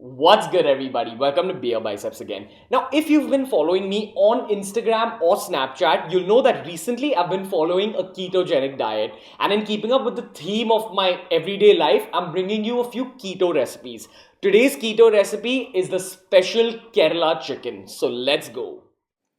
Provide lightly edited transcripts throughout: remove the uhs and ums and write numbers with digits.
What's good, everybody? Welcome to BeerBiceps again. Now, if you've been following me on Instagram or Snapchat, you'll know that recently I've been following a ketogenic diet, and in keeping up with the theme of my everyday life, I'm bringing you a few keto recipes. Today's keto recipe is the special Kerala chicken. So let's go.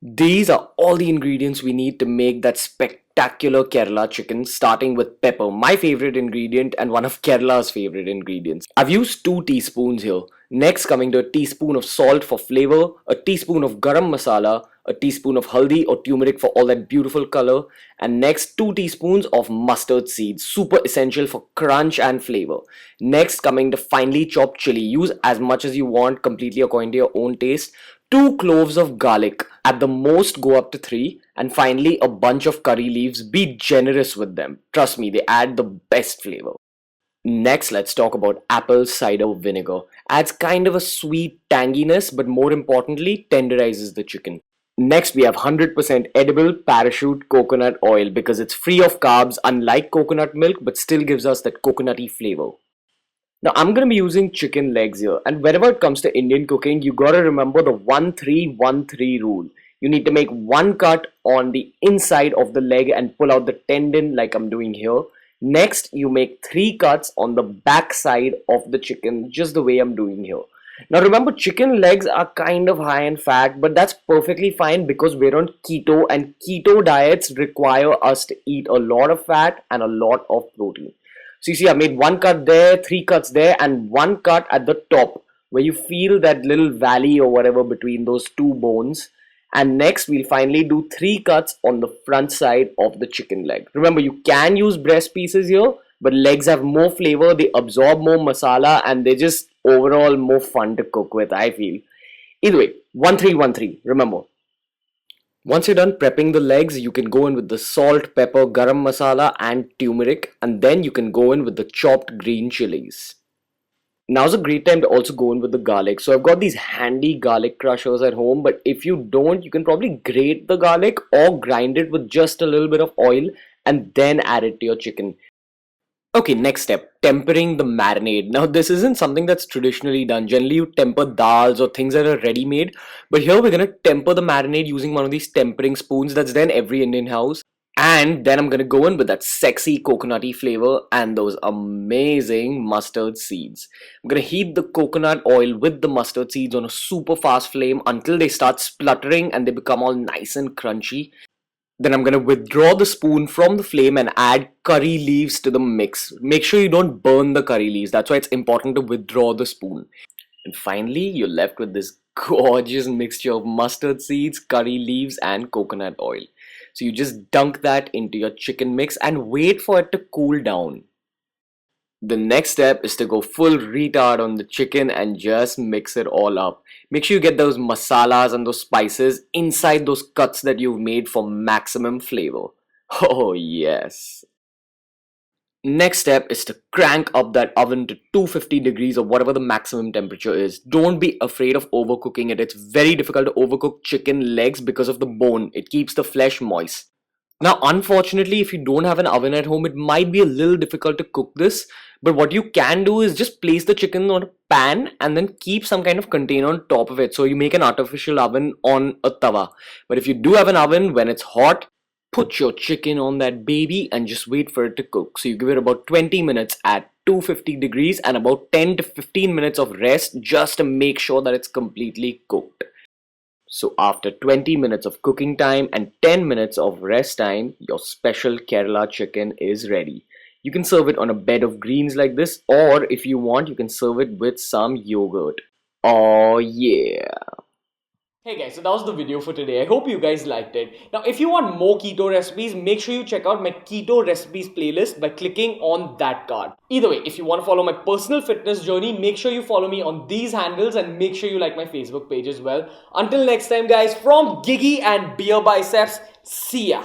These are all the ingredients we need to make that spectacular Kerala chicken, starting with pepper, my favorite ingredient and one of Kerala's favorite ingredients. I've used 2 teaspoons here. Next, coming to a teaspoon of salt for flavor, a teaspoon of Garam Masala, a teaspoon of haldi or turmeric for all that beautiful color, and next 2 teaspoons of mustard seeds, super essential for crunch and flavor. Next, coming to finely chopped chili. Use as much as you want, completely according to your own taste. 2 cloves of garlic, at the most go up to 3, and finally a bunch of curry leaves. Be generous with them. Trust me, they add the best flavor. Next, let's talk about apple cider vinegar. Adds kind of a sweet tanginess, but more importantly, tenderizes the chicken. Next, we have 100% edible parachute coconut oil because it's free of carbs, unlike coconut milk, but still gives us that coconutty flavor. Now, I'm going to be using chicken legs here, and whenever it comes to Indian cooking, you got to remember the 1-3-1-3 rule. You need to make one cut on the inside of the leg and pull out the tendon like I'm doing here. Next, you make 3 cuts on the back side of the chicken, just the way I'm doing here. Now remember, chicken legs are kind of high in fat, but that's perfectly fine because we're on keto, and keto diets require us to eat a lot of fat and a lot of protein. So you see, I made 1 cut there, 3 cuts there, and 1 cut at the top where you feel that little valley or whatever between those 2 bones. And next, we'll finally do 3 cuts on the front side of the chicken leg. Remember, you can use breast pieces here, but legs have more flavor, they absorb more masala, and they're just overall more fun to cook with, I feel. Either way, 1-3-1-3, remember. Once you're done prepping the legs, you can go in with the salt, pepper, garam masala and turmeric, and then you can go in with the chopped green chilies. Now's a great time to also go in with the garlic. So I've got these handy garlic crushers at home, but if you don't, you can probably grate the garlic or grind it with just a little bit of oil and then add it to your chicken. Okay, next step, tempering the marinade. Now, this isn't something that's traditionally done. Generally, you temper dals or things that are ready-made. But here, we're going to temper the marinade using one of these tempering spoons that's there in every Indian house. And then I'm going to go in with that sexy coconutty flavor and those amazing mustard seeds. I'm going to heat the coconut oil with the mustard seeds on a super fast flame until they start spluttering and they become all nice and crunchy. Then I'm going to withdraw the spoon from the flame and add curry leaves to the mix. Make sure you don't burn the curry leaves. That's why it's important to withdraw the spoon. And finally, you're left with this gorgeous mixture of mustard seeds, curry leaves and coconut oil. So you just dunk that into your chicken mix and wait for it to cool down. The next step is to go full retard on the chicken and just mix it all up. Make sure you get those masalas and those spices inside those cuts that you've made for maximum flavor. Oh yes. Next step is to crank up that oven to 250 degrees or whatever the maximum temperature is. Don't be afraid of overcooking it. It's very difficult to overcook chicken legs because of the bone. It keeps the flesh moist. Now, unfortunately, if you don't have an oven at home, it might be a little difficult to cook this. But what you can do is just place the chicken on a pan and then keep some kind of container on top of it. So you make an artificial oven on a tawa. But if you do have an oven, when it's hot, put your chicken on that baby and just wait for it to cook. So you give it about 20 minutes at 250 degrees and about 10 to 15 minutes of rest just to make sure that it's completely cooked. So after 20 minutes of cooking time and 10 minutes of rest time, your special Kerala chicken is ready. You can serve it on a bed of greens like this, or if you want, you can serve it with some yogurt. Oh yeah. Hey guys, so that was the video for today. I hope you guys liked it. Now, if you want more keto recipes, make sure you check out my keto recipes playlist by clicking on that card. Either way, if you want to follow my personal fitness journey, make sure you follow me on these handles and make sure you like my Facebook page as well. Until next time guys, from Giggy and BeerBiceps, see ya.